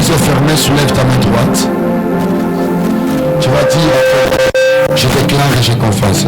les yeux fermés, soulève ta main droite. Tu vas dire, je déclare et je confesse.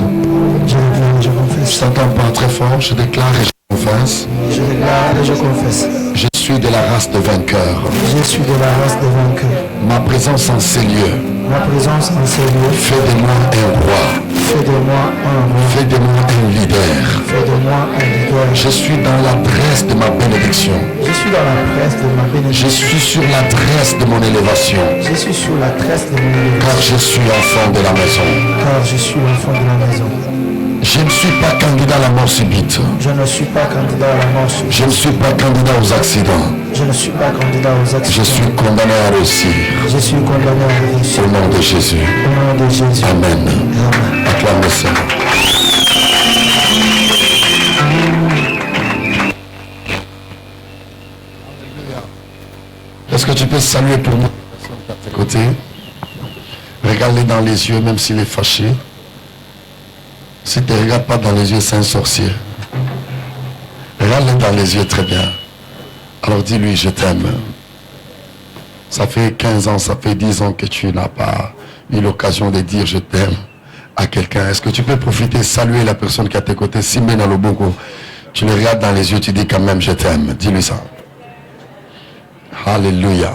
Je t'entends pas très fort. Je déclare et je confesse. Je déclare et je confesse. Je suis de la race de vainqueurs. Je suis de la race de vainqueurs. Ma présence en ces lieux. Ma présence en ces lieux. Fais de moi un roi. Fais de moi un roi. Fais de moi un leader. Fais de moi un leader. Je suis dans l'adresse de ma bénédiction. Je suis dans la tresse de ma bénédiction. Je suis sur l'adresse de mon élévation. Je suis sur la tresse de mon élévation. Car je suis enfant de la maison. Car je suis l'enfant de la maison. Je ne suis pas candidat à la mort subite. Je ne suis pas candidat à la mort subite. Je ne suis pas candidat aux accidents. Je ne suis pas candidat aux accidents. Je suis condamné à réussir. Je suis condamné à réussir. Au nom de Jésus. Au nom de Jésus. Amen. Amen. Acclame le Seigneur. Est-ce que tu peux saluer pour moi à tes côtés? Regarde-les dans les yeux, même s'il est fâché. Si tu ne regardes pas dans les yeux, c'est un sorcier. Regarde-le dans les yeux très bien. Alors dis-lui, je t'aime. Ça fait 15 ans, ça fait 10 ans que tu n'as pas eu l'occasion de dire je t'aime à quelqu'un. Est-ce que tu peux profiter, saluer la personne qui est à tes côtés, Simé dans le boko. Tu le regardes dans les yeux, tu dis quand même je t'aime. Dis-lui ça. Alléluia.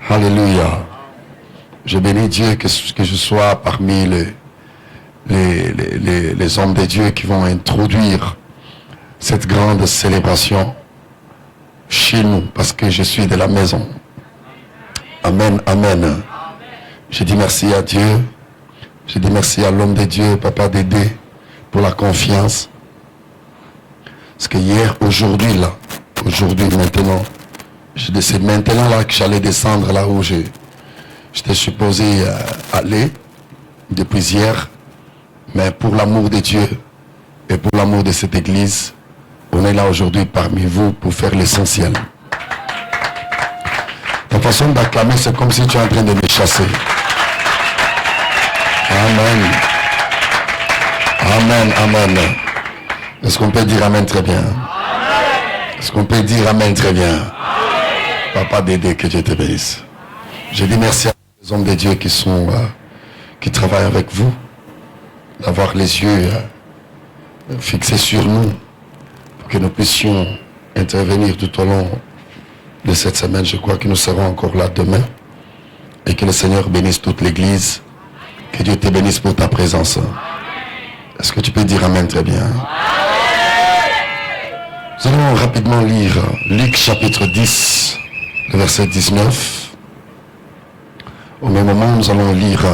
Alléluia. Je bénis Dieu que je sois parmi les hommes de Dieu qui vont introduire cette grande célébration chez nous, parce que je suis de la maison. Amen, amen. Je dis merci à Dieu. Je dis merci à l'homme de Dieu, Papa Dédé, pour la confiance. Parce que hier, aujourd'hui, maintenant, c'est maintenant là que j'allais descendre là où j'étais supposé aller depuis hier. Mais pour l'amour de Dieu et pour l'amour de cette église, on est là aujourd'hui parmi vous pour faire l'essentiel. Ta façon d'acclamer, c'est comme si tu es en train de me chasser. Amen. Amen, amen. Est-ce qu'on peut dire amen très bien? Est-ce qu'on peut dire amen très bien? Papa Dédé, que Dieu te bénisse. Je dis merci à les hommes de Dieu qui travaillent avec vous, d'avoir les yeux fixés sur nous, pour que nous puissions intervenir tout au long de cette semaine. Je crois que nous serons encore là demain. Et que le Seigneur bénisse toute l'église. Que Dieu te bénisse pour ta présence. Est-ce que tu peux dire amen très bien? Nous allons rapidement lire Luc chapitre 10, le verset 19. Au même moment, nous allons lire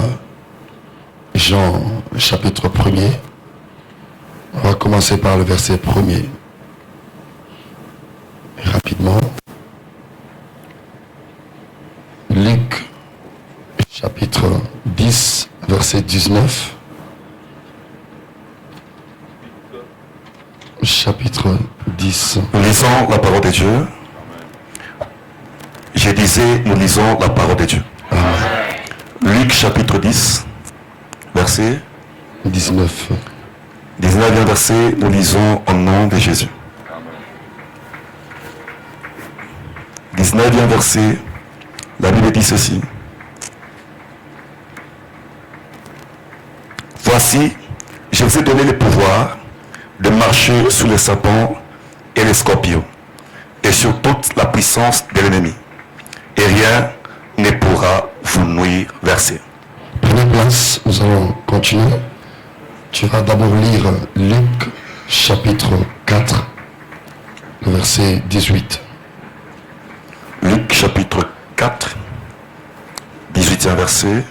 Jean chapitre 1er. On va commencer par le verset 1er. Et rapidement. Luc chapitre 10, verset 19. Chapitre 10. Nous lisons la parole de Dieu. Je disais, nous lisons la parole de Dieu. Amen. Luc chapitre 10, verset 19. 19e verset, nous lisons au nom de Jésus. 19e verset, la Bible dit ceci. Voici, je vous ai donné le pouvoir de marcher sous les serpents et les scorpions et sur toute la puissance de l'ennemi. Et rien ne pourra vous nuire. Verset. Prenez place, nous allons continuer. Tu vas d'abord lire Luc chapitre 4, le verset 18. Luc chapitre 4, 18e verset.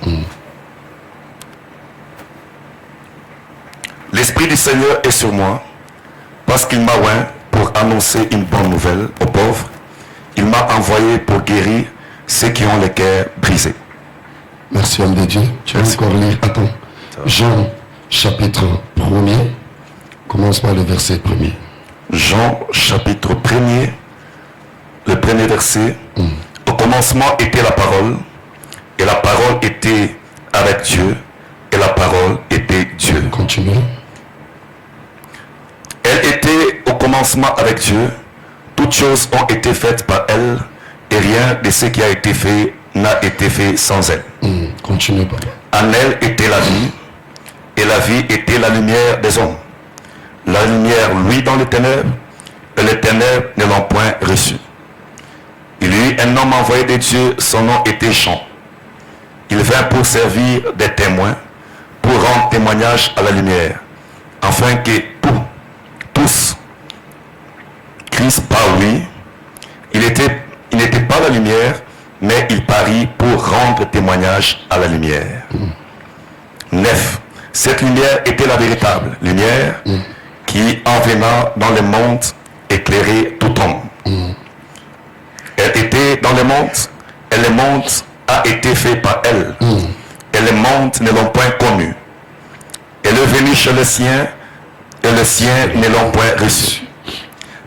L'Esprit du Seigneur est sur moi, parce qu'il m'a oint pour annoncer une bonne nouvelle aux pauvres. Il m'a envoyé pour guérir ceux qui ont le cœur brisé. Merci, homme de Dieu. Tu vas encore lire. Attends. Jean chapitre 1er. Commence par le verset 1er. Jean chapitre 1er, le premier verset. Au commencement était la parole, et la parole était avec Dieu, et la parole était Dieu. Continue. Elle était au commencement avec Dieu. Toutes choses ont été faites par elle, et et rien de ce qui a été fait n'a été fait sans elle. Continue, papa. En elle était la vie, et la vie était la lumière des hommes. La lumière luit dans les ténèbres, et les ténèbres ne l'ont point reçue. Il y eut un homme envoyé de Dieu, son nom était Jean. Il vint pour servir des témoins, pour rendre témoignage à la lumière, afin que tous Christ par lui. Il n'était pas la lumière, mais il parut pour rendre témoignage à la lumière. 9. Cette lumière était la véritable lumière qui, en venant dans le monde, éclairait tout homme. Elle était dans le monde, et le monde a été fait par elle. Et le monde ne l'ont point connue. Elle est venue chez le sien, et le sien ne l'ont point reçu.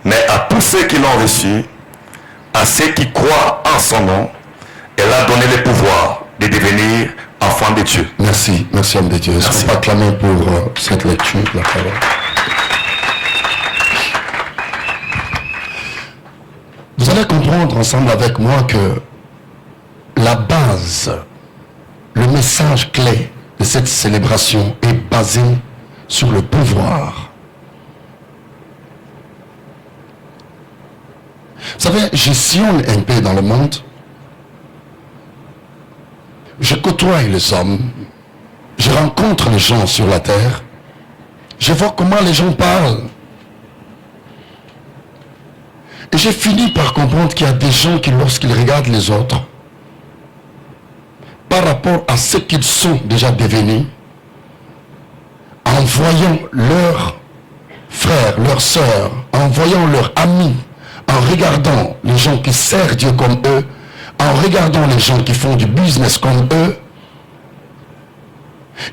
Mais à tous ceux qui l'ont reçu, à ceux qui croient en son nom, elle a donné le pouvoir de devenir enfants de Dieu. Merci, merci homme de Dieu. Est-ce qu'on peut acclamer pour cette lecture de la parole? Vous allez comprendre ensemble avec moi que la base, le message clé de cette célébration est basé sur le pouvoir. Vous savez, je sillonne un peu dans le monde. Je côtoie les hommes. Je rencontre les gens sur la terre. Je vois comment les gens parlent. Et j'ai fini par comprendre qu'il y a des gens qui, lorsqu'ils regardent les autres, par rapport à ce qu'ils sont déjà devenus, en voyant leurs frères, leurs sœurs, en voyant leurs amis, en regardant les gens qui servent Dieu comme eux, en regardant les gens qui font du business comme eux,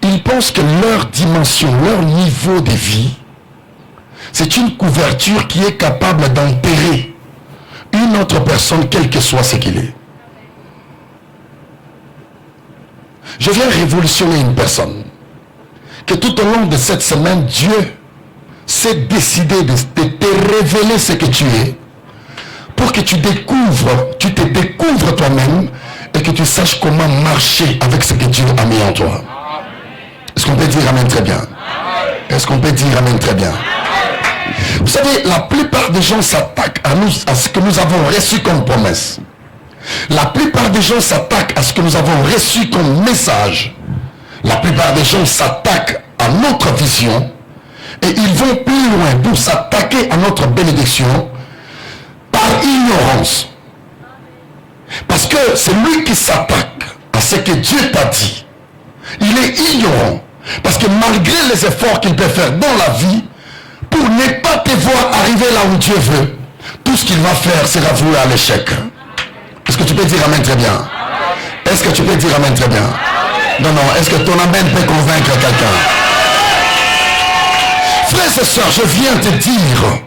ils pensent que leur dimension, leur niveau de vie, c'est une couverture qui est capable d'enterrer une autre personne, quel que soit ce qu'il est. Je viens révolutionner une personne. Que tout au long de cette semaine, Dieu s'est décidé de te révéler ce que tu es, pour que tu te découvres toi-même et que tu saches comment marcher avec ce que Dieu a mis en toi. Est-ce qu'on peut dire amen très bien? Est-ce qu'on peut dire amen très bien? Vous savez, la plupart des gens s'attaquent à ce que nous avons reçu comme promesse. La plupart des gens s'attaquent à ce que nous avons reçu comme message. La plupart des gens s'attaquent à notre vision et ils vont plus loin pour s'attaquer à notre bénédiction par ignorance. Parce que c'est lui qui s'attaque à ce que Dieu t'a dit. Il est ignorant. Parce que malgré les efforts qu'il peut faire dans la vie, pour ne pas te voir arriver là où Dieu veut, tout ce qu'il va faire sera voué à l'échec. Est-ce que tu peux dire amen très bien? Est-ce que tu peux dire amen très bien? Non, non, est-ce que ton amen peut convaincre quelqu'un? Frères et sœurs, je viens te dire,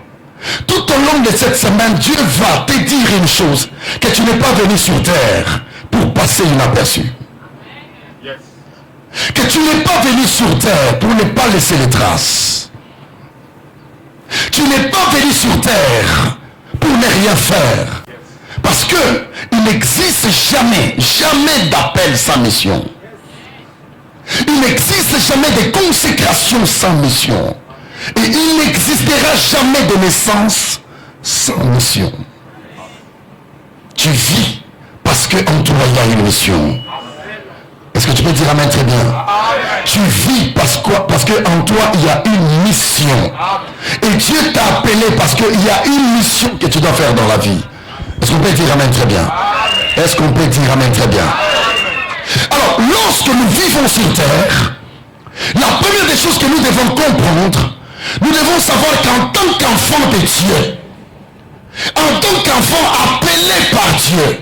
tout au long de cette semaine, Dieu va te dire une chose, que tu n'es pas venu sur terre pour passer inaperçu. Que tu n'es pas venu sur terre pour ne pas laisser les traces. Tu n'es pas venu sur terre pour ne rien faire. Parce que il n'existe jamais d'appel sans mission. Il n'existe jamais de consécration sans mission. Et il n'existera jamais de naissance sans mission. Tu vis parce qu'en toi il y a une mission. Est-ce que tu peux dire amen très bien? Tu vis parce qu'en toi il y a une mission. Et Dieu t'a appelé parce qu'il y a une mission que tu dois faire dans la vie. Est-ce qu'on peut dire amen très bien? Est-ce qu'on peut dire amen très bien? Alors, lorsque nous vivons sur terre, la première des choses que nous devons comprendre, nous devons savoir qu'en tant qu'enfant de Dieu, en tant qu'enfant appelé par Dieu,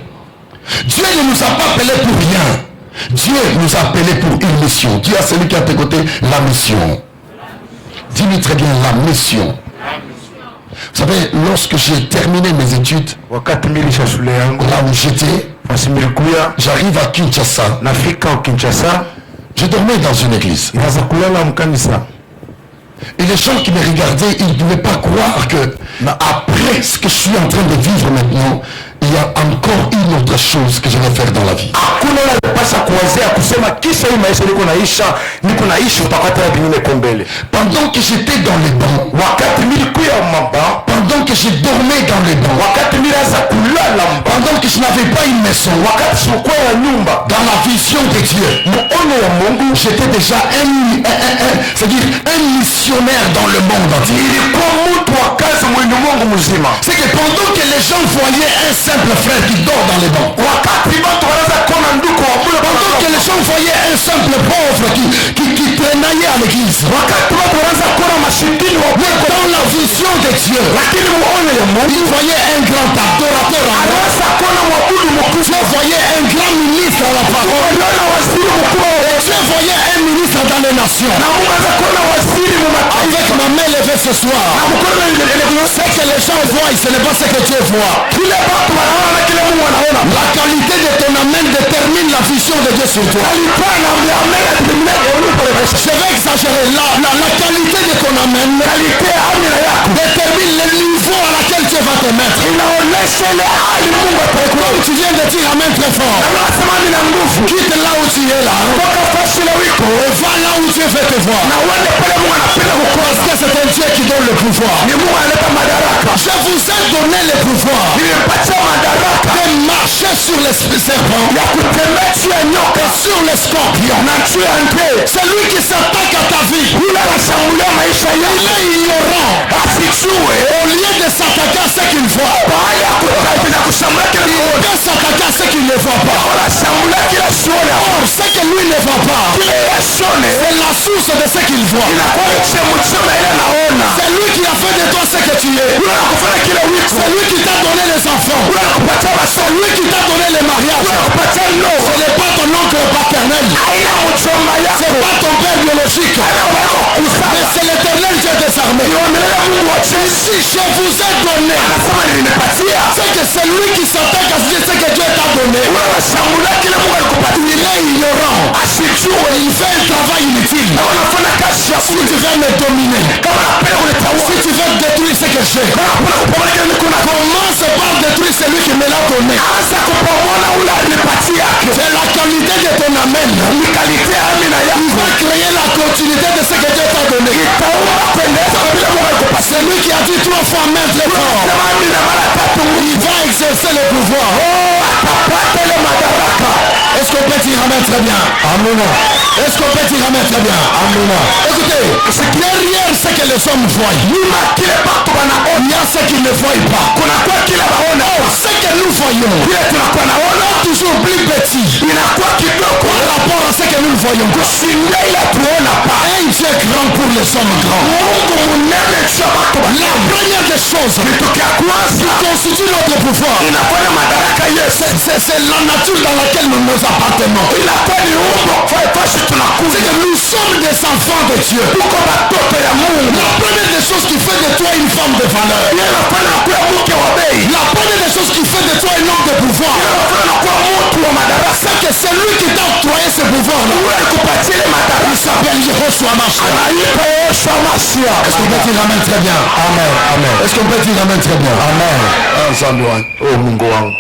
Dieu ne nous a pas appelés pour rien. Dieu nous a appelés pour une mission. Dieu a celui qui a à tes côtés la mission. Dis-lui très bien la mission. Vous savez, lorsque j'ai terminé mes études, là où j'étais, j'arrive à Kinshasa. Je dormais dans une église. Et les gens qui me regardaient, ils ne pouvaient pas croire que, après ce que je suis en train de vivre maintenant, il y a encore une autre chose que je vais faire dans la vie. Hakuna unapaswa kuwazea kusema kisha hii maisha niko naishi utapata vingine kombele. Pendant que j'étais dans les bancs, Wakati nilikuwa mamba, pendant que je dormais dans les bancs, wakati nilianza kulala mba, pendant que je n'avais pas une maison, wakati sikuwa ya nyumba, dans la vision de Dieu, muone ya Mungu, j'étais déjà c'est-à-dire un missionnaire dans le monde entier. nilikuwa mtu wa kazi mwenye Mungu mzima. C'est que pendant que les gens voyaient un simple frère qui dort dans les bancs, Wakati watu wanaanza kuona ndugu wa Mungu, pendant que les gens voyaient un simple pauvre qui traînaillait à l'église, wakati watu wanaanza kuona mashindini wa mais dans la vision de Dieu, lakini muone ya Mungu, ils voyaient un grand adorateur en roi. anaanza kuona mwabudu mkuu, Dieu voyait un grand ministre à la parole. unaona waziri mkuu, Dieu voyait un ministre dans les nations. na Mungu anaanza kuona waziri mmataifa. Avec ma main levée ce soir, ce que les gens voient, ce n'est pas ce que Dieu voit. Kile watu wanaona kile Mungu anaona. La qualité de ton amen détermine la vision de Dieu sur toi. Je vais exagérer. La qualité de ton amen détermine le niveau à laquelle Dieu va te mettre. Comme tu viens de dire amen très fort, quitte là où tu es là, et va là où Dieu veut te voir. Parce que c'est un Dieu qui donne le pouvoir. Je vous ai donné le pouvoir de marcher sur les serpents et sur les scorpions. C'est lui qui s'attaque à ta vie. Il est ignorant. Au lieu de s'attaquer à ce qu'il voit, il peut s'attaquer à ce qu'il ne voit pas. Or, ce que lui ne voit pas, c'est la source de ce qu'il voit. C'est lui qui a fait de toi ce que tu es. C'est lui qui t'a donné les enfants. C'est lui qui t'a donné les mariages. Ce n'est pas ton oncle paternel. C'est pas ton père biologique. Mais c'est l'éternel Dieu des armées. Si je vous ai donné, c'est que c'est lui qui s'attaque à ce que Dieu t'a donné. Il est ignorant. Il fait un travail inutile. Si tu veux me dominer, si tu veux détruire ce que j'ai, commence par détruire celui qui me l'a donné. C'est la qualité de ton amen. Il va créer la continuité de ce que Dieu t'a donné. C'est lui qui a dit 3 fois amen très fort. Il va exercer le pouvoir. Est-ce qu'on peut dire amen très bien? Amen. Est-ce qu'on peut dire amen très bien? Amen. Écoutez, derrière ce que les hommes voient, il y a ce qu'ils ne voient pas. Or, ce que nous voyons est toujours plus petit par rapport à ce que nous voyons. Un Dieu grand pour les hommes grands. La première des choses qui constitue notre pouvoir, c'est la nature dans laquelle nous nous appartenons. C'est que nous sommes des enfants de Dieu. La première des choses qui fait de toi une femme de valeur, la première des choses qui fait de toi un homme de pouvoir, c'est que c'est lui qui t'a octroyé ce pouvoir-là. Il s'appelle Yehoshua Mashiach. Est-ce qu'on peut dire amen très bien? Amen. Amen. Est-ce qu'on peut dire amen très bien? Amen. Oh Mungu wangu.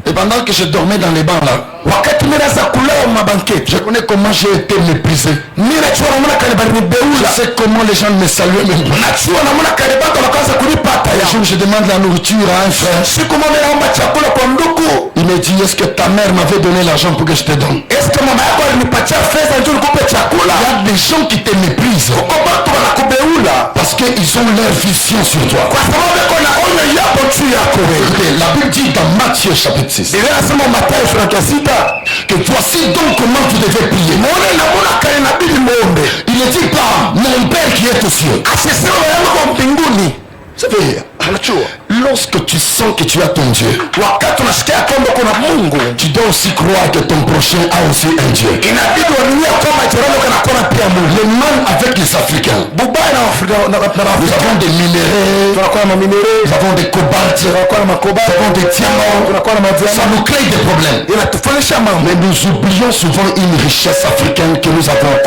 Et pendant que je dormais dans les bancs là, je connais comment j'ai été méprisé. Je sais comment les gens me saluaient même. Un jour je demande la nourriture à un frère. Il me dit, est-ce que ta mère m'avait donné l'argent pour que je te donne? Il y a des gens qui te méprisent parce qu'ils ont leur vision sur toi. La Bible dit dans Matthieu chapitre 6 que voici donc comment tu devais prier. Il ne dit pas mon Père qui est aux cieux. C'est vrai. Lorsque tu sens que tu as ton Dieu, tu dois aussi croire que ton prochain a aussi un Dieu. Le mal avec les Africains, nous avons des minéraux, nous avons des cobaltes, nous avons des diamants, ça nous crée des problèmes. Mais nous oublions souvent une richesse africaine que nous avons au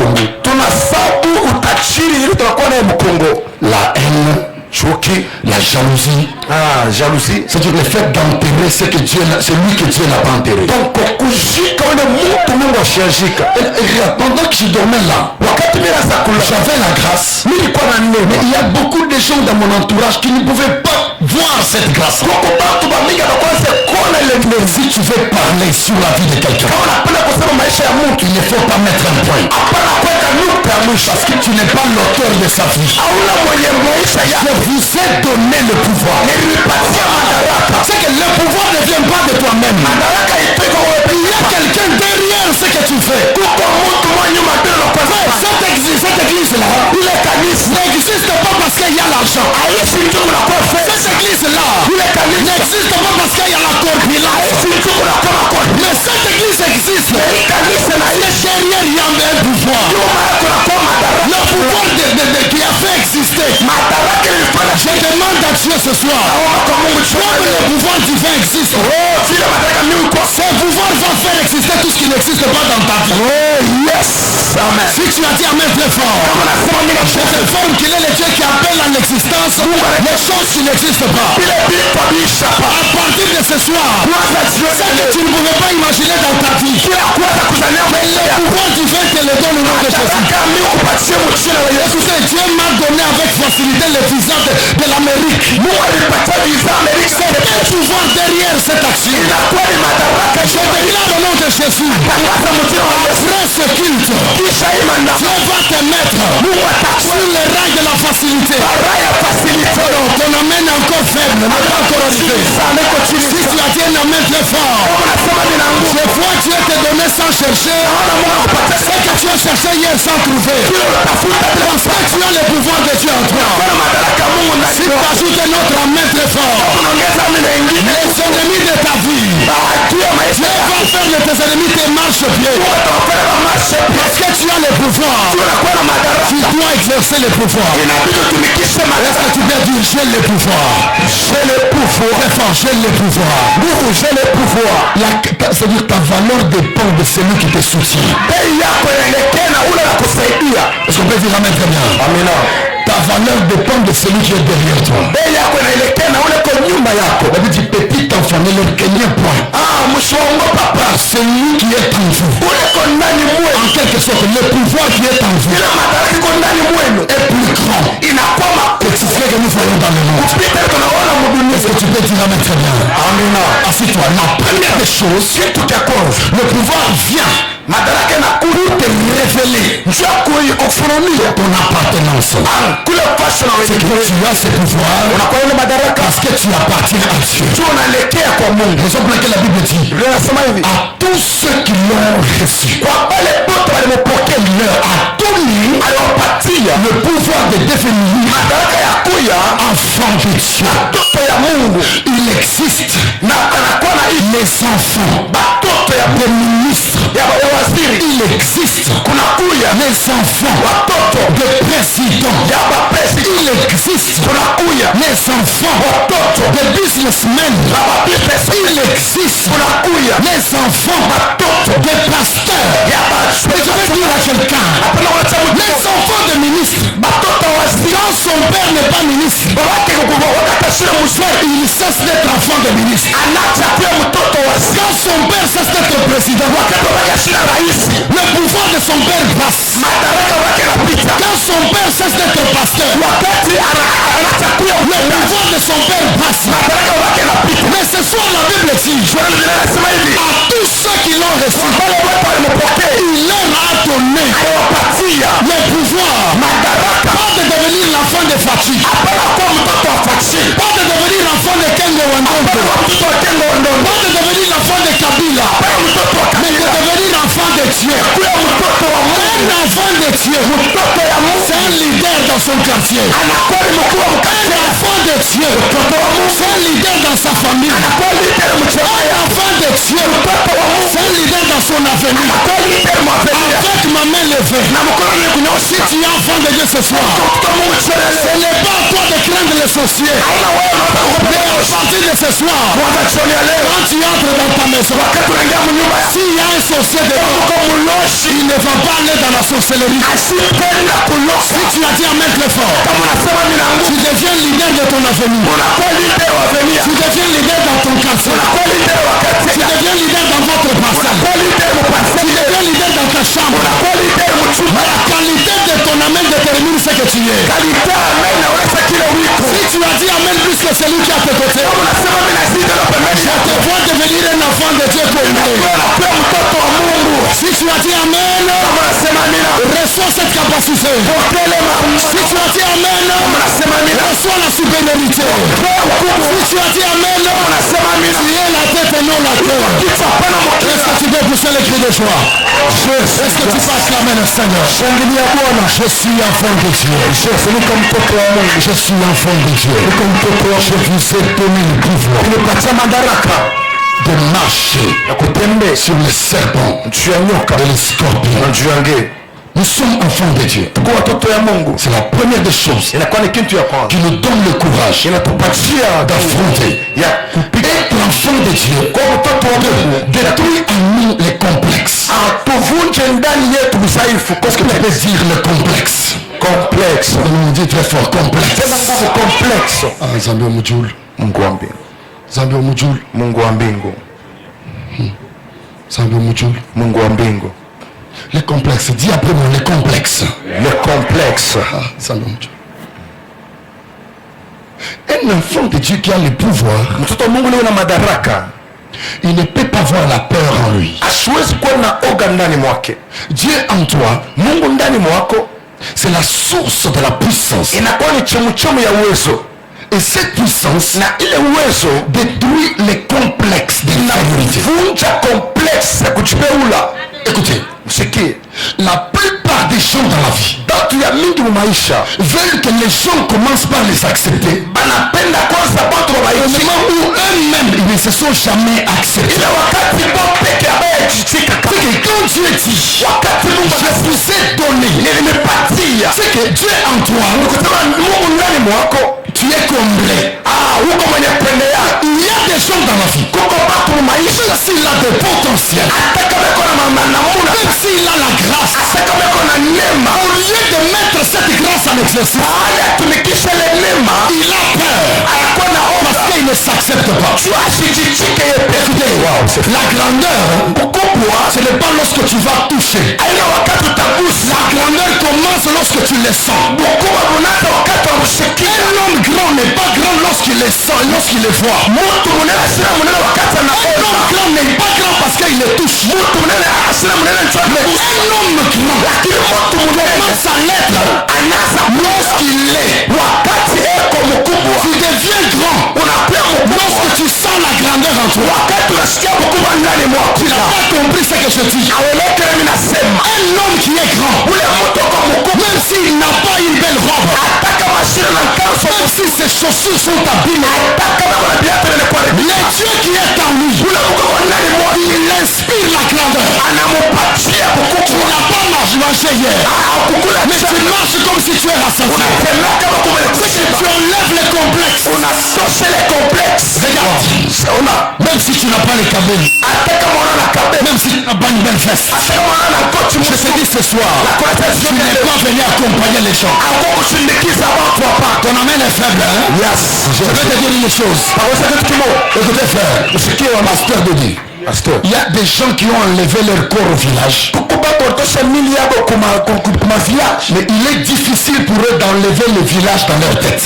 Congo. La haine, Choqué. La jalousie. Ah, jalousie. C'est-à-dire le fait d'enterrer c'est lui que Dieu n'a pas enterré. Donc, Pendant que je dormais là, j'avais la grâce. Mais il y a beaucoup de gens dans mon entourage qui ne pouvaient pas voir cette grâce. Si tu veux parler sur la vie de quelqu'un, il ne faut pas mettre un point. Parce que tu n'es pas l'auteur de sa vie. Je vous ai donné le pouvoir. C'est que le pouvoir ne vient pas de toi-même. Il y a quelqu'un derrière ce que tu fais. Cette église-là, n'existe pas parce qu'il y a l'argent. Cette église-là n'existe pas parce qu'il y a la corpulence. Mais cette église existe. Derrière, il y a un pouvoir. Le pouvoir qui a fait exister. Je demande à Dieu ce soir. Comme le pouvoir divin existe, ce pouvoir va faire exister tout ce qui n'existe pas dans ta vie. Si tu as dit amen très fort, je t'informe qu'il est le Dieu qui appelle à l'existence les choses qui n'existent pas. À partir de ce soir, ce que tu ne pouvais pas imaginer dans ta vie, mais le pouvoir divin te le donne au nom de Jésus. Écoutez, Dieu m'a donné avec facilité le visa de l'Amérique. C'est un pouvoir derrière cette action. Je déclare au nom de Jésus. Après ce culte, Dieu va te mettre sur les rails de la facilité. Ton amène encore faible, n'est pas encore arrivé. Si tu as dit un amène très fort, je vois Dieu te donner sans chercher. Ce que tu as cherché hier sans trouver. Parce que tu as le pouvoir de Dieu en toi. Si tu ajoutes un autre amène très fort, les ennemis de ta vie, Dieu va faire de tes ennemis tes marche-pieds. Parce que tu as le pouvoir, tu dois exercer le pouvoir. Est-ce que tu peux dire j'ai le pouvoir? J'ai le pouvoir. Très fort, j'ai le pouvoir. J'ai le pouvoir. C'est-à-dire ta valeur dépend de celui qui te soutient. Est-ce qu'on peut dire amen très bien? Amen. Ta valeur dépend de celui qui est derrière toi. La Bible dit petit enfant, ne le craignez point. Celui qui est en vous. En quelque sorte, le pouvoir qui est en vous est plus grand. Et tu sais que nous voyons dans le monde. Est-ce que tu peux dire amen très bien? Amen. Assis-toi. La première des choses, le pouvoir vient pour te révéler ton appartenance. C'est que tu as ce pouvoir parce que tu appartiens à Dieu. Raison pour laquelle la Bible dit à tous ceux qui l'ont reçu, il leur a donné le pouvoir de devenir enfant de Dieu. Il existe les enfants des ministres. Il existe les enfants de présidents. Il existe les enfants de businessmen. Il existe les enfants de pasteurs. Et je vais dire à quelqu'un, les enfants de ministres, quand son père n'est pas ministre, il cesse d'être enfant de ministre. Quand son père cesse d'être président, le pouvoir de son père passe. Quand son père cesse d'être pasteur, le pouvoir de son père passe. Mais ce soir la Bible dit à tous ceux qui l'ont reçu, il leur a donné le pouvoir pas de devenir l'enfant de Fachi, pas de devenir l'enfant de Kengo Wandongo, pas de devenir l'enfant de Kabila, mais de devenir l'enfant de Dieu. Un enfant de Dieu, c'est un leader dans son quartier. Un enfant de Dieu, c'est un leader dans sa famille. Un enfant de Dieu, c'est un leader dans son avenir. Avec ma main levée, si tu es enfant de Dieu ce soir, ce n'est pas à toi de craindre les sorciers. Mais à partir de ce soir, quand tu entres dans ta maison, s'il y a un sorcier de il ne va pas aller dans la sorcellerie. Si tu as dit amen très fort, tu deviens leader de ton avenir. Tu deviens leader dans ton quartier. Tu deviens leader dans votre parcelle. Tu deviens leader dans ta chambre. Mais la qualité de ton amen détermine ce que tu es. Si tu as dit amen plus que celui qui est à tes côtés, je te vois devenir un enfant de Dieu pour lui. Si tu as dit amen, reçois cette capacité. Si tu as dit amen, reçois la supériorité. Si tu as dit amen, tu es la tête et non la queue. Est-ce que tu peux pousser les cris de joie? Est-ce que tu passes l'amen au Seigneur? Je suis enfant de Dieu. Je suis enfant de Dieu. Je vous ai donné le pouvoir de marcher sur les serpents et les scorpions. Nous sommes enfants de Dieu. C'est la première des choses qui nous donne le courage d'affronter. Être l'enfant de Dieu détruit en nous les complexes. Qu'est-ce que tu peux dire le complexe? Complexe. On dit très fort complexe. Ah, Zambia Mujul. Zambia Mujul. Mungu wa mbingu. Zambia Mujul. Mungu wa mbingu. Les complexes. Dis après moi les complexes. Les complexes. Ah, Zambia Mujul. Un enfant de Dieu qui a le pouvoir, il ne peut pas voir la peur en lui. Dieu en toi, c'est la source de la puissance. Et cette puissance détruit les complexes de l'infériorité. Écoutez, c'est que la plupart des gens dans la vie veulent que les gens commencent par les accepter au moment où eux-mêmes ils ne se sont jamais acceptés. C'est que quand Dieu dit je vous ai donné, c'est que Dieu en toi, tu es comblé. Il y a des gens dans la vie, même s'il a des potentiels, même s'il a la grâce, au lieu de mettre cette grâce en exercice, il a peur parce qu'il ne s'accepte pas. Écoutez, la grandeur, ce n'est pas lorsque tu vas toucher. La grandeur commence lorsque tu le sens. Un homme grand n'est pas grand lorsqu'il le sent, lorsqu'il le voit. Un homme grand n'est pas grand parce qu'il le touche. Mais un homme grand commence à l'être lorsqu'il l'est. Tu deviens grand lorsque tu sens la grandeur en toi. Tu n'as pas compris ce que je dis. Un homme qui est grand, même s'il n'a pas une belle robe, même si ses chaussures sont abîmées, le Dieu qui est en lui, il inspire la grandeur. Tu n'as pas marché hier, mais tu marches comme si tu es rassemblé. C'est que tu enlèves les complexes. Regarde, même si tu n'as pas les cabines, même si tu n'as pas une belle fesse, je te dis ce soir, tu n'es pas venu accompagner les gens. Ton amen est faible, hein? Yes. Je vais te dire une chose. Écoutez frère, pasteur de Dieu. Il y a des gens qui ont enlevé leur corps au village. Mais il est difficile pour eux d'enlever le village dans leur tête.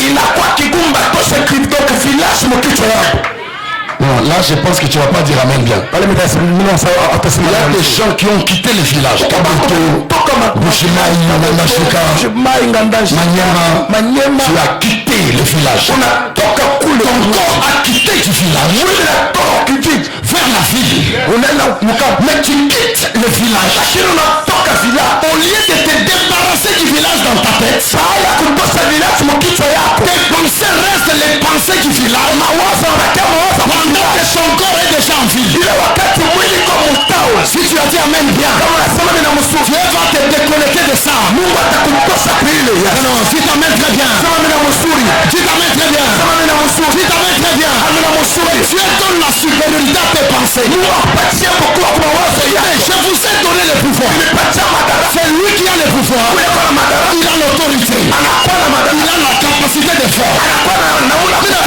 Non, là je pense que tu vas pas dire amen bien. Il y a des gens qui ont quitté le village. Tu as quitté le village. Ton corps a quitté du village vers la ville. Mais tu quittes le village. Au lieu de te débarrasser du village dans ta tête, tes pensées restent les pensées du village. Pendant que son corps est déjà en vie. Si tu as dit amen bien, Dieu va te déconnecter de ça. Non, si tu amènes très bien. Si tu amènes très bien. Si tu amènes très bien. Dieu donne la supériorité à tes pensées. Écoutez, je vous ai donné le pouvoir. C'est lui qui a le pouvoir. Il a l'autorité. Il a la capacité de faire.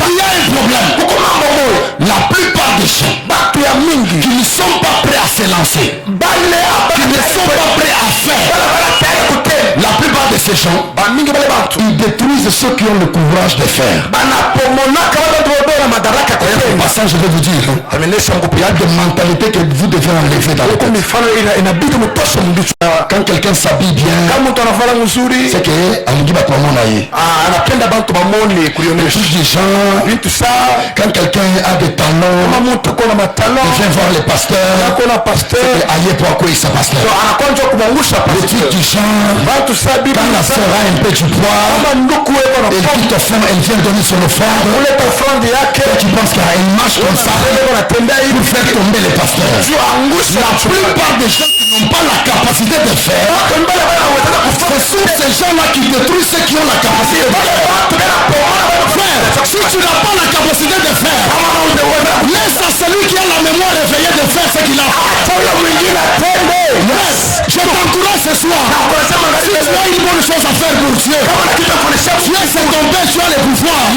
Il y a un problème. La plupart des gens qui ne sont pas prêts à se lancer, qui ne sont pas prêts à faire, la plupart de ces gens, ils détruisent ceux qui ont le courage de faire. Au passage, je vais vous dire, il y a des mentalités que vous devez enlever dans le tête. Quand quelqu'un s'habille bien, c'est que le juge des gens, quand quelqu'un a des talents, il vient voir les pasteurs, aïe pourquoi il s'est pasteur. Le truc du genre, quand la sœur a un peu du poids, elle quitte au fond, elle vient donner son offrande. Tu penses qu'il y a une marche comme ça pour faire tomber les pasteurs. La plupart des gens qui n'ont pas la capacité de faire, ce sont ces gens-là qui détruisent ceux qui ont la capacité de faire. Frère, si tu n'as pas la capacité de faire, laisse à celui qui a la mémoire réveillée de faire ce qu'il a fait. Je t'encourage ce soir. Si tu as une bonne chose à faire pour Dieu, Dieu c'est ton père, tu as le pouvoir.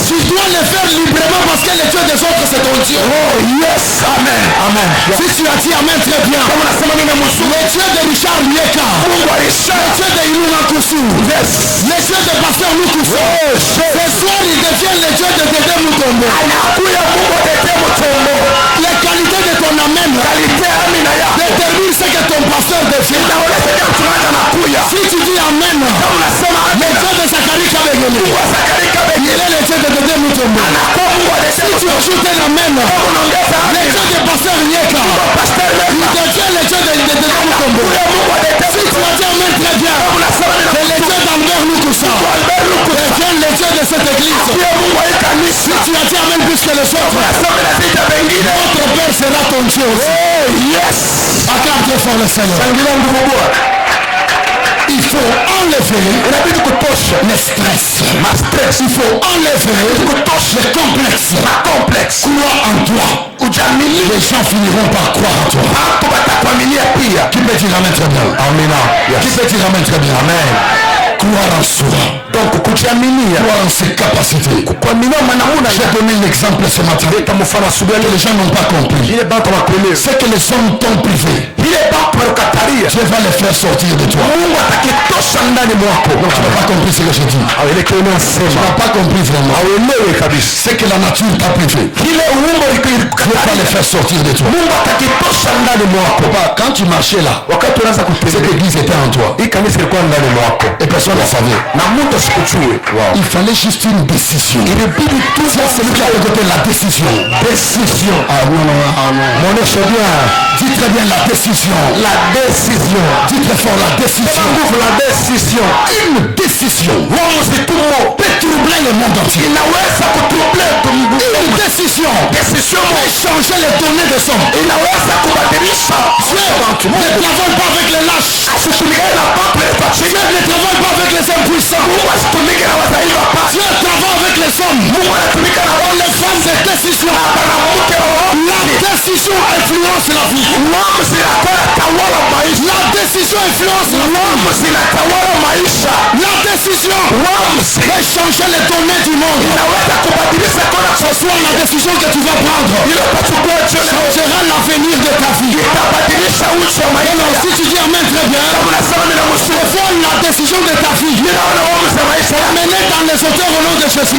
Tu dois le faire librement parce que le Dieu des autres c'est ton Dieu. Amen. Amen. Si tu as dit Amen très bien. Le Dieu de Richard Lieka, le Dieu de Iluna Koussou, le Dieu de Pasteur Loukoussou, ce soir il devient le Dieu de Dédé Moutombo. Les qualités de ton Amen déterminent ce que ton pasteur devient. Si tu dis Amen, le Dieu de Zacharie Kabegele, il est le Dieu de Dédé Moutombo. Si tu ajoutes un Amen, le Dieu de Pasteur Lieka, il devient le Dieu de Dédé Moutombo. Si tu as dit Amen très bien, c'est le Dieu d'Albert Loukoussa, devient le Dieu de cette église. Si tu as dit Amen plus que les autres, notre Père sera ton Dieu aussi. Acclame très fort le Seigneur. Il faut enlever le stress. Il faut enlever le complexe. Crois en toi. Les gens finiront par croire en toi. Qui peut dire Amen très bien? Amen. Qui peut dire Amen très bien? Amen. Croire en soi. Donc, croire en ses capacités. J'ai donné l'exemple ce matin. Les gens n'ont pas compris. C'est que les hommes t'ont privé. Dieu va les faire sortir de toi. Donc, tu n'as pas compris ce que je dis. Tu n'as pas compris vraiment. C'est que la nature t'a privé. Dieu va les faire sortir de toi. Papa, quand tu marchais là, cette église était en toi. Et personne ne savait. Wow. Il fallait juste une décision. C'est celui qui a écouté la décision. Ah non. Mon cher bien. Dis très bien la décision. Dis très fort la décision. Une décision peut troubler le monde entier. Une décision peut changer les données des hommes. Dieu ne travaille pas avec les lâches. Dieu ne travaille pas avec les impuissants. Dieu travaille avec les hommes. On les femmes des décisions. La décision influence la vie. La décision influence la vie. La décision peut changer les données du monde. Ce soit la décision que tu vas prendre changera l'avenir de ta vie. Alors si tu dis Amen très bien, c'est voir la décision de ta vie amenée dans les auteurs au nom de Jésus.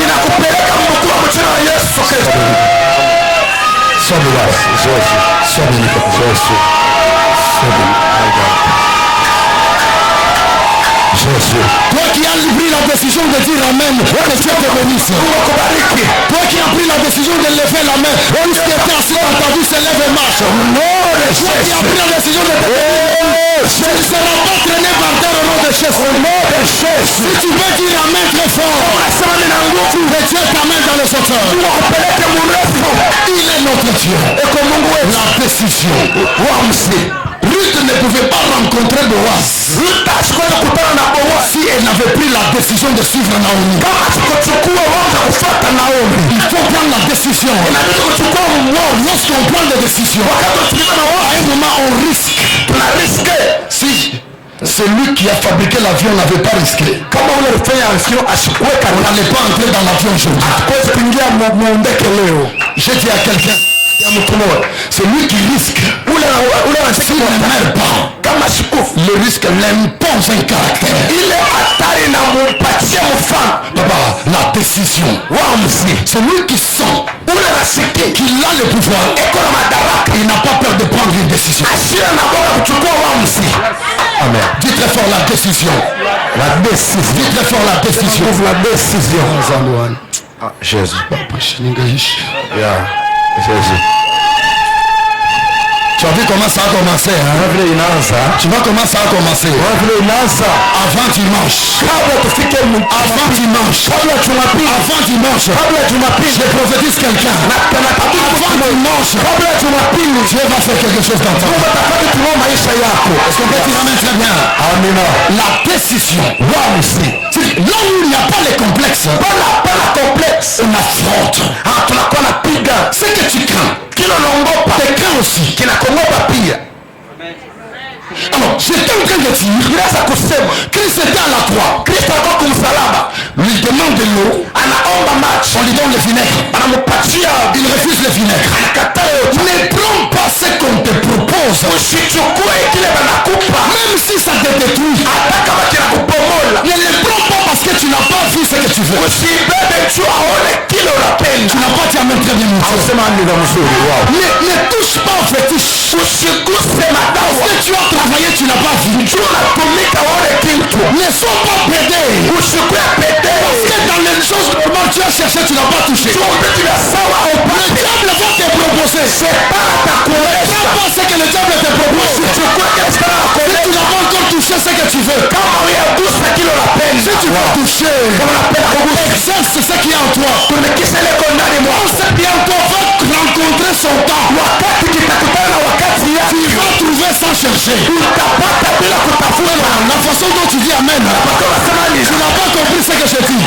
Toi qui as pris la décision de dire Amen, que Dieu te bénisse. Toi qui as pris la décision de lever la main, où tu étais assis dans ta vie, se lève et marche. Toi qui as pris la décision de tu ne seras pas traîné par terre au nom de Jésus. Si tu veux dire Amen très fort, que Dieu t'amène dans le sauteur. Il est notre Dieu. La décision. Ruth ne pouvait pas rencontrer Boaz si elle n'avait pris la décision de suivre Naomi. Il faut prendre la décision. Lorsqu'on prend des décisions, à un moment on risque. Si celui qui a fabriqué l'avion n'avait pas risqué, on n'allait pas entrer dans l'avion aujourd'hui. J'ai dit à quelqu'un, celui qui risque, s'il ne meurt pas, le risque l'impose un caractère. La décision. Celui qui sent qu'il a le pouvoir, il n'a pas peur de prendre une décision. Amen. Dis très fort la décision. La décision. Dis très fort la décision. La décision. Jésus. Jésus. Tu as vu comment ça a commencé, hein? Tu vois comment ça a commencé. Avant dimanche. Avant dimanche. Avant dimanche. Je prophétise quelqu'un. Avant dimanche. Dieu va faire quelque chose dans ta vie. Est-ce qu'on peut dire amen très bien? La décision. Là où il n'y a pas les complexes, on affronte. Ce que tu crains, tu crains aussi. Alors, j'étais en train de dire, Christ était à la croix. Lui demande de l'eau. On lui donne le vinaigre. Il refuse le vinaigre. Ne prends pas ce qu'on te propose. Même si ça te détruit. Ne le prends pas parce que tu n'as pas vu ce que tu veux. Tu n'as pas dit amen très bien. Ne touche pas au fétiche. Parce que tu as travaillé, tu n'as pas vu. Ne sois pas pédé. Parce que dans les choses normales tu as cherché, tu n'as pas touché. Le diable va te proposer. Ne prends pas ce que le diable te propose. Si tu n'as pas encore touché ce que tu veux. Si tu veux toucher, exerce ce qui est en toi. On sait bien toi va rencontrer son temps. Tu vas trouver sans chercher. La façon dont tu dis amen, tu n'as pas compris ce que je dis.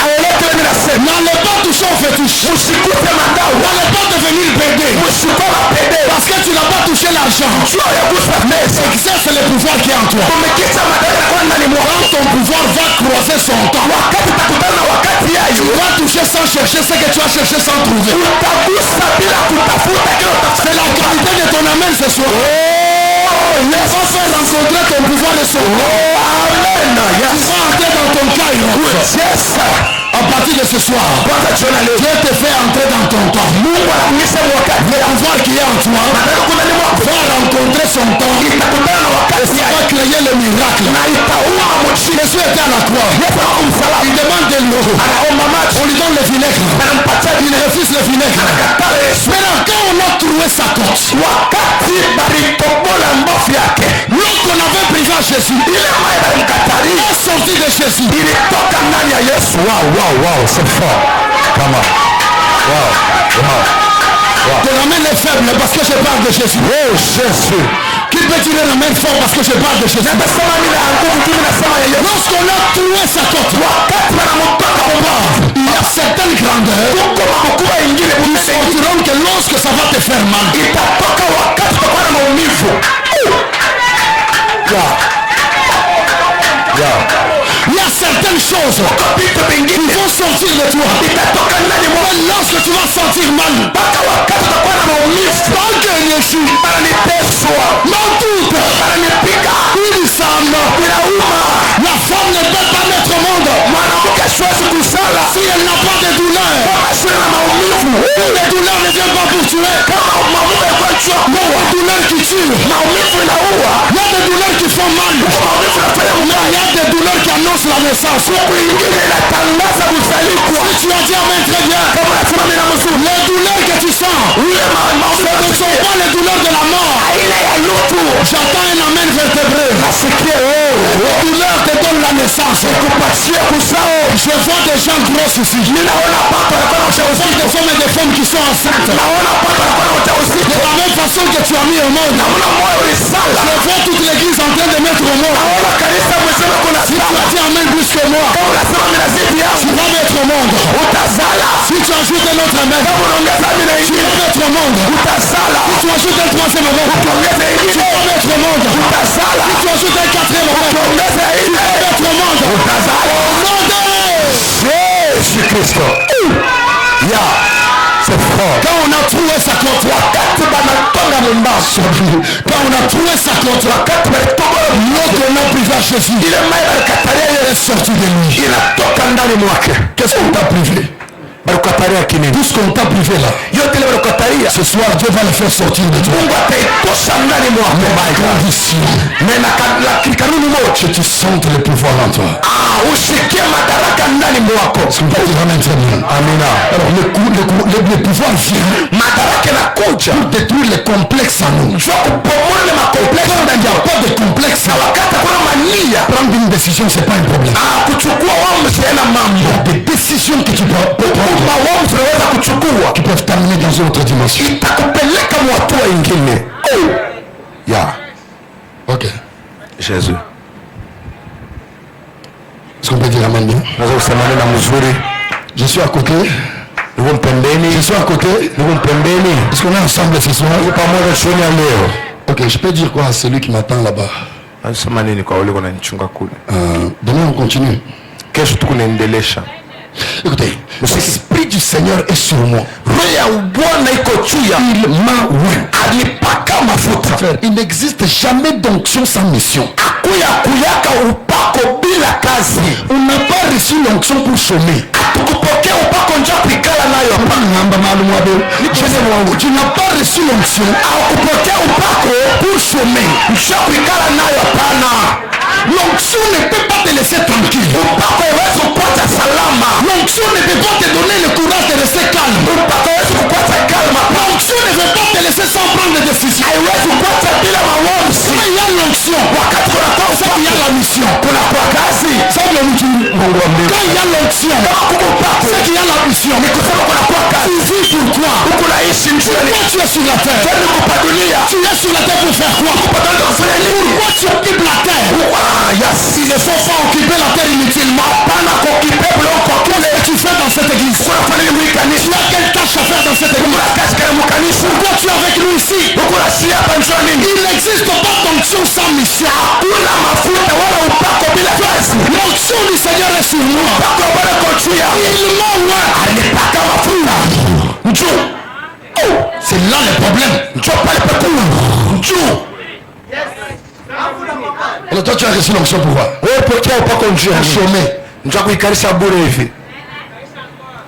N'allez pas toucher au fétiche. N'allez pas devenir bébé. Parce que tu n'as pas touché l'argent. Mais exerce le pouvoir qui est en toi. Quand ton pouvoir va croiser son temps, tu vas toucher sans chercher ce que tu as cherché sans trouver. C'est la qualité de ton amen ce soir. Il va faire rencontrer ton pouvoir de son temps. Amen. Tu vas entrer dans ton cas. À partir de ce soir, Dieu te fait entrer dans ton temps. Le pouvoir qui est en toi va rencontrer son temps. Et ça va créer le miracle. Jésus était à la croix. Il demande de l'eau. On lui donne le vinaigre. Il refuse le vinaigre. Maintenant, quand on a trouvé sa côte, l'autre qu'on avait privé à Jésus, il est sorti de Jésus. Wow, c'est fort. Come on. Wow. Ton amen est faible parce que je parle de Jésus. Oh Jésus. Qui peut dire un amen fort parce que je parle de Jésus? Lorsqu'on a trouvé sa côte, il y a certaines grandeurs qui sentiront que lorsque ça va te faire mal, il y a certaines choses qui vont sortir de toi. Lorsque tu vas sentir mal, pas que Yeshua, non tout, la femme ne peut pas mettre au monde si elle n'a pas de douleur. Les douleurs ne viennent pas pour tuer. Il y a des douleurs qui tuent. Il y a des douleurs qui font mal. Mais il y a des douleurs qui annoncent la naissance. Si tu as dit amen très bien, les douleurs que tu sens, ce ne sont pas les douleurs de la mort. J'entends un amen vertébré. Les douleurs te donnent la naissance. Je vois des gens grosses ici. Je vois des hommes et des femmes qui sont enceintes. De la même façon que tu as mis au monde, sala. Je vois toute l'église en train de mettre au monde. Naona kanisa mzima kuna Si tu sala. as dit amen plus que moi, Kama unasema mimi nazidi tu yangu. vas mettre au monde. Utazala. Si tu ajoutes un autre amen, Kama unaongeza mimi na tu ingine. vas mettre au monde. Utazala. Si tu ajoutes un troisième amen, Ukiongeza tu ingine. vas mettre au monde. Utazala. Si tu ajoutes un quatrième amen, Ukiongeza tu ingine. vas mettre au monde. Utazala. Au nom de Jésus Christ. Ya. C'est fort. Quand on a trouvé sa compte, Wakati banatonga Mombasa. quand on a trouvé sa compte, Wakati balitoka l'eau qu'on a privé à Jésus, ile maji balikatalia ile est sorti de lui. inatoka ndani mwake. Qu'est-ce qu'on t'a privé? Balikatalia kinini? Tout ce qu'on t'a privé là, Yote ile balikatalia. ce soir Dieu va le faire sortir de toi. Mungu ataitosha ndani mwako. Condition Na kanuni moja. que tu sentes le pouvoir en toi. Usikie madaraka ndani mwako. Est-ce qu'on peut dire amen très bien? Amina. Alors le pouvoir vient Madaraka inakuja. pour détruire les complexes en nous. Jua kupomoa ile makompleksi Quand il ndani n'y a yako. pas de complexe, Na wakati kuna mania. prendre une décision, c'est pas un problème. Kuchukua uamuzi haina Il y mambo. a des décisions que tu peux prendre Uamuzi unaweza kuchukua. qui peuvent t'amener dans une autre dimension. Itakupeleka hatua ingine. Ya. Ok. Jésus. Est-ce qu'on peut dire amen bien? Naweza kusema neno mzuri. Je suis à côté. Niko mpembeni. Je suis à côté. Niko mpembeni. Est-ce qu'on est ensemble ce soir? Niko pamoja jioni ya leo. Ok, je peux dire quoi à celui qui m'attend là-bas? Anasema nini kwa wale wananichunga kule? Demain on continue. Kesho tukunaendelesha. Écoutez, l'esprit du Seigneur est sur moi. Roho ya Bwana iko juu ya Il m'a oint. alipaka mafuta. Frère, il n'existe jamais d'onction sans mission. Akuya kuyaka upako bila kazi. On n'a pas reçu l'onction pour chômer. Tukupokea upako njoo kuikala nayo. Tu n'as pas reçu l'onction Kupokea upako pour chômer. njoo kuikala nayo hapana. L'onction ne peut pas te laisser tranquille. Upako haiwezi kukuacha salama. L'onction ne peut pas te donner le courage de rester calme. Upako haiwezi kukuacha kalma. L'onction ne veut pas te laisser sans prendre de décision. Haiwezi kukuacha bila maamuzi. Quand il y a l'onction, Wakati kunakuwa c'est qu'il y a la mission. kunakuwa kazi. Ça veut dire, quand il y a l'onction, c'est qu'il y a la mission. Ni kusema kunakuwa kazi. Tu vis pour toi. Huku naishi njia Pourquoi tu es sur la terre? ni kupa dunia. Tu es sur la terre pour faire quoi? Patanda kufanya nini? Pourquoi tu occupes la terre? Il ne faut pas occuper la terre inutilement. Hapana kukipe bloko kule. Qu'est-ce que tu fais dans cette église? Unafanya nini Tu kanisa? as quelle tâche à faire dans cette église? Kuna kazi kama mkanisa. Pourquoi tu es avec nous ici? Huku nashia hapa njoo nini? Il n'existe pas d'onction sans mission. Hakuna mafuta wala upako bila kazi. L'onction du Seigneur est sur moi. Upako Bwana uko juu yangu. Il m'a oint. Alipaka mafuta. Njoo. Oh, c'est là le problème. Njoo pale pekuu. Njoo. Alors toi tu as reçu l'onction pour voir. Wewe pokea upako njoo yangu. Chômer. Njoo kuikarisha bure hivi.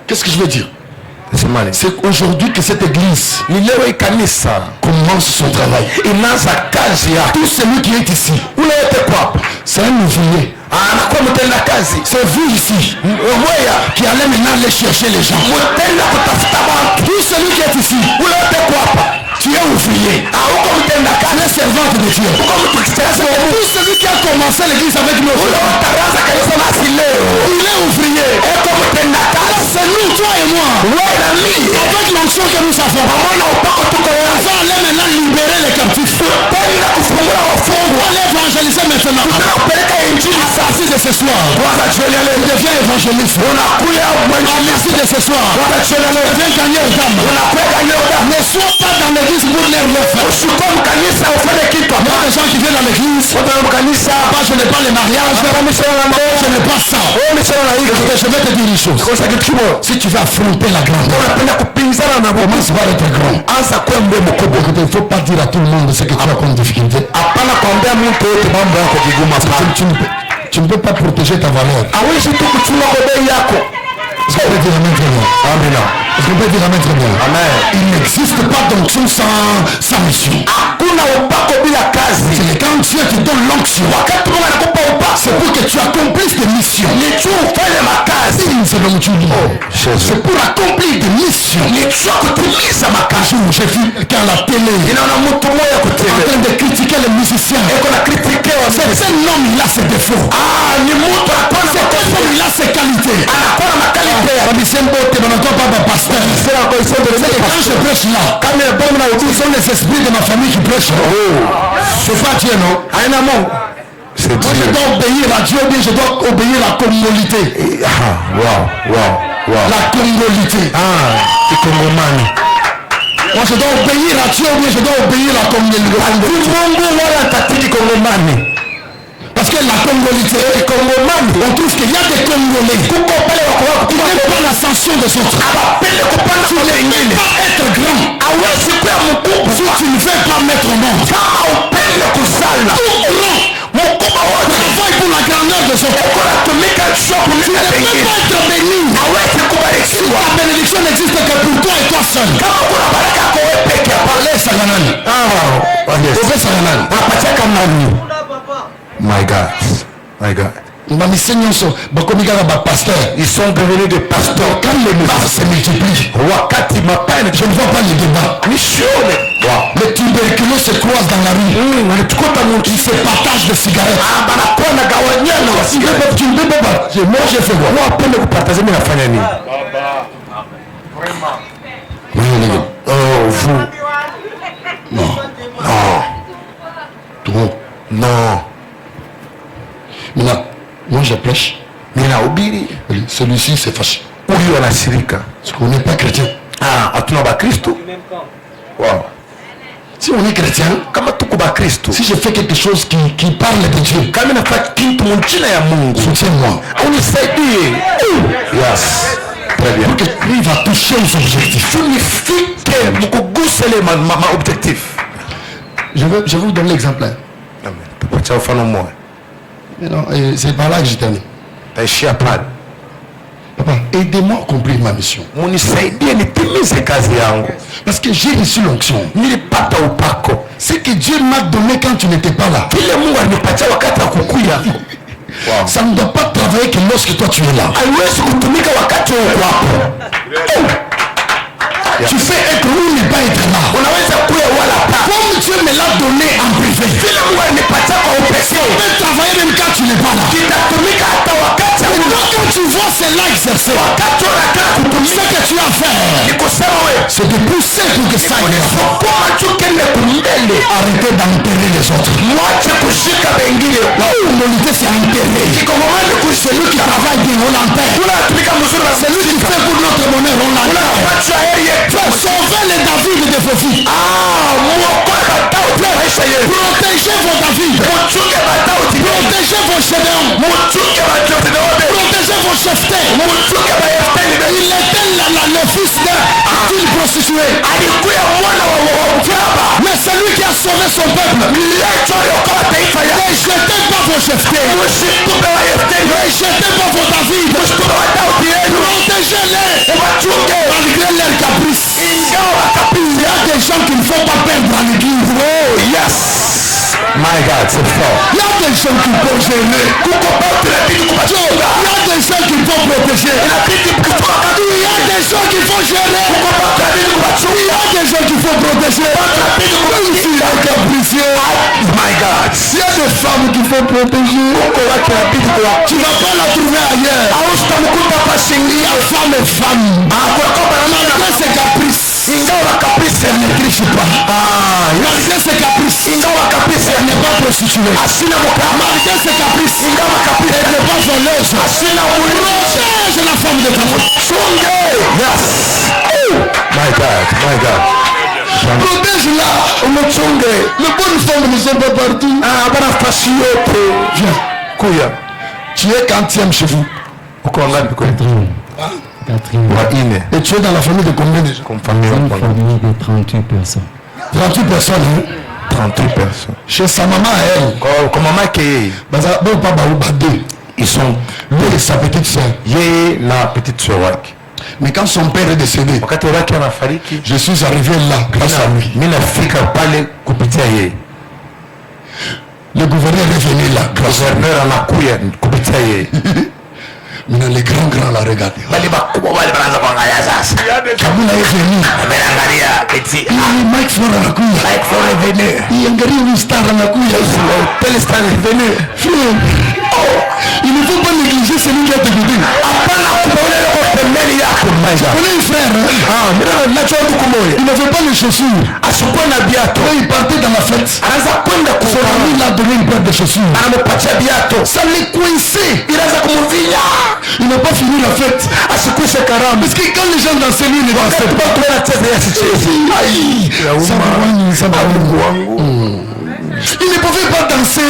Qu'est-ce que je veux dire? Semani. C'est aujourd'hui que cette église Ni leo hii kanisa commence son travail. inaanza kazi yake. Tout celui qui est ici, Ule yote kwa c'est un ouvrier. anakuwa mtenda kazi. C'est vous ici Wewe qui allez maintenant aller chercher les gens. mtenda kutafuta watu. Tout celui qui est ici, Ule yote kwa hapa. tu es ouvrier. Huko mtenda Tu kazi. es servante de Dieu. Huko mtu kisasa. Tout celui qui a commencé l'église avec nous, Ule utaanza kanisa nasi leo. il est ouvrier. Huko mtenda kazi. C'est nous, toi et moi. Wewe na mimi. Avec l'onction que nous avons, Pamoja na upako tuko on nayo. va aller maintenant libérer les captifs. Tenda kufungua On wafungwa. va aller évangéliser maintenant. Tunapeleka injili À partir de ce soir, kwanza jioni ya leo. deviens évangéliste. Unakuya À partir de ce soir, kwanza jioni ya leo. deviens gagneur d'âme. Unakwenda leo da. Ne sois pas dans l'église pour l'air neuf. Usiku mkanisa ufanye kitu Il y a hapa. des gens qui viennent dans l'église. Watu wa mkanisa. Moi, je n'ai pas les mariages. Je n'ai pas ça. Écoutez, je vais te dire une chose. Kosa kitu kimoja. Si tu veux affronter la grandeur, Unapenda kupinzana na commence par être grand. anza kuwa mbe mkubwa. Écoutez, il ne faut pas dire à tout le monde ce que tu as comme difficulté. Hapana kuambia mtu yote mambo yako kiguma Tu, sana. tu ne peux pas protéger ta valeur. Hawezi tu kuchunga kwa bei yako. Est-ce qu'on peut dire amen très bien? Amina. Est-ce qu'on peut dire amen très bien? Amen. Il n'existe pas d'onction sans mission. Hakuna upako bila kazi. C'est quand Dieu te donne l'onction, Wakati Mungu anakupa upako, c'est pour que tu accomplisses des missions. ni tu ufanye makazi. C'est comme tu dis. Jésus. C'est pour accomplir des missions. Ni tu kutimiza makazi. J'ai vu quelqu'un à la télé Inaona mtu mmoja en kutembea. train de critiquer les musiciens. Eko na kritike wa C'est un homme, il a ses défauts. ni mtu anakuwa na C'est un homme, il a ses qualités. anakuwa na makalite. Pasteur. Quand je prêche là, Kama ya bomu na ce sont les esprits de ma famille qui prêchent. C'est pas Dieu, non? Aina Mungu. C'est Moi, je Dieu. dois obéir à Dieu, bien je dois obéir à la congolité. Wow. La congolité. Kikongomani. Moi, je dois obéir à Dieu, bien je dois obéir à la congolité. Parce que la congolité, on trouve qu'il y a des Congolais qui n'aiment pas l'ascension des autres. Tu ne peux pas être grand si tu ne veux pas mettre au monde. Travaille pour la grandeur des autres. Tu ne peux pas être béni si la bénédiction n'existe que pour toi et toi seul. Parlez Saganani. My God. Ils sont devenus des pasteurs. Quand les miracles se multiplient, je ne vois pas les débats. Les tuberculeux se croisent dans la rue. Ils se partagent des cigarettes. Tu ne peux pas. Moi j'ai fait quoi? Vous. Trop. Non. Maintenant, moi je prêche. Celui-ci c'est fâché. Parce qu'on n'est pas chrétien. Si on est chrétien, si je fais quelque chose qui parle de Dieu, soutiens-moi. Yes. Très bien. Pour que lui va toucher aux objectifs. Je vais vous donner l'exemple. C'est par là que je termine. Papa, aidez-moi à accomplir ma mission. Parce que j'ai reçu l'onction. Ce que Dieu m'a donné quand tu n'étais pas là. Ça ne doit pas travailler que lorsque toi tu es là. Tu fais être ou ne pas être là. Comme Dieu me l'a donné en privé. Tu peux travailler même quand tu n'es pas là. Et donc quand tu vois cela exercer, ce que tu as fait, c'est de pousser pour que ça aille. Arrêtez d'enterrer les autres. La humanité c'est enterré. Celui qui travaille bien, on l'enterre. Celui qui fait pour notre bonheur, on l'enterre. Sauvez les David de vos filles. Protégez vos David. Protégez vos Gédéons. Protégez vos cheftés. Il était le fils d'une prostituée. Mais celui qui a sauvé son peuple. Ne jetez pas vos cheftés. Ne jetez pas vos David. Protégez-les malgré leur caprice. Il y a des gens qu'il ne faut pas perdre à l'église. Oh yes. My God, c'est fort. Il y a des gens qu'il faut gérer. Il y a des gens qu'il faut protéger. Il y a des gens qu'il faut gérer. Il y a des gens qu'il faut protéger. Il y a des capricieux. My God. Il y a des femmes qu'il faut protéger. Tu ne vas pas la trouver ailleurs. Il y a femme et femme. Malgré ses caprices. Elle ne triche pas. Malgré ses caprices. Elle n'est pas prostituée. Malgré ses caprices. Elle n'est pas voleuse. Protège la femme de ta femme. Yes. My God. Protège-la. Les bonnes femmes ne sont pas partout. Viens. Kuya. Tu es quantième chez vous? Quatrième. Et tu es dans la famille de combien déjà? Une famille de 38 personnes. 38 personnes, hein? 38 personnes. Chez sa maman à elle. Comme maman qui est. Ils sont lui et sa petite soeur. La petite soeur. Mais quand son père est décédé, je suis arrivé là grâce à lui. Le gouverneur est venu là grâce à lui. Maintenant les grands la regardent. Kabila est venu. Mike Flora est venu. Il y a un star tel star est venu. Il ne faut pas négliger celui qui a te guidé. Connais un frère, il ne veut pas les chaussures. Il partait dans la fête. Son de chaussures. Ça l'est coincé. Il n'a pas fini la fête. Parce que quand les gens dansaient, lui, il ne dansait pas. Il ne pouvait pas danser.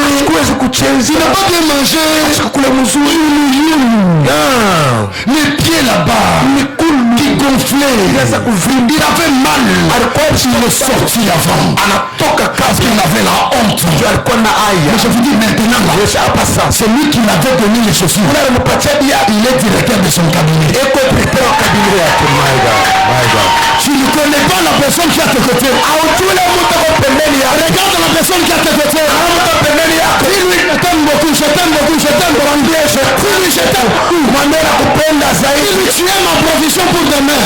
Il n'a pas bien mangé. Les pieds là-bas qui gonflaient. Il avait mal. Il est sorti avant. Parce qu'il avait la honte. Mais je vous dis maintenant, c'est lui qui m'avait donné les chaussures. Il est directeur de son cabinet. Tu ne connais pas la personne qui est à tes côtés. Regarde la personne qui est à tes côtés. Dis-lui, je t'aime beaucoup, je t'aime beaucoup, je t'aime beaucoup. Dis-lui, je t'aime beaucoup. Dis-lui, tu es ma provision pour demain.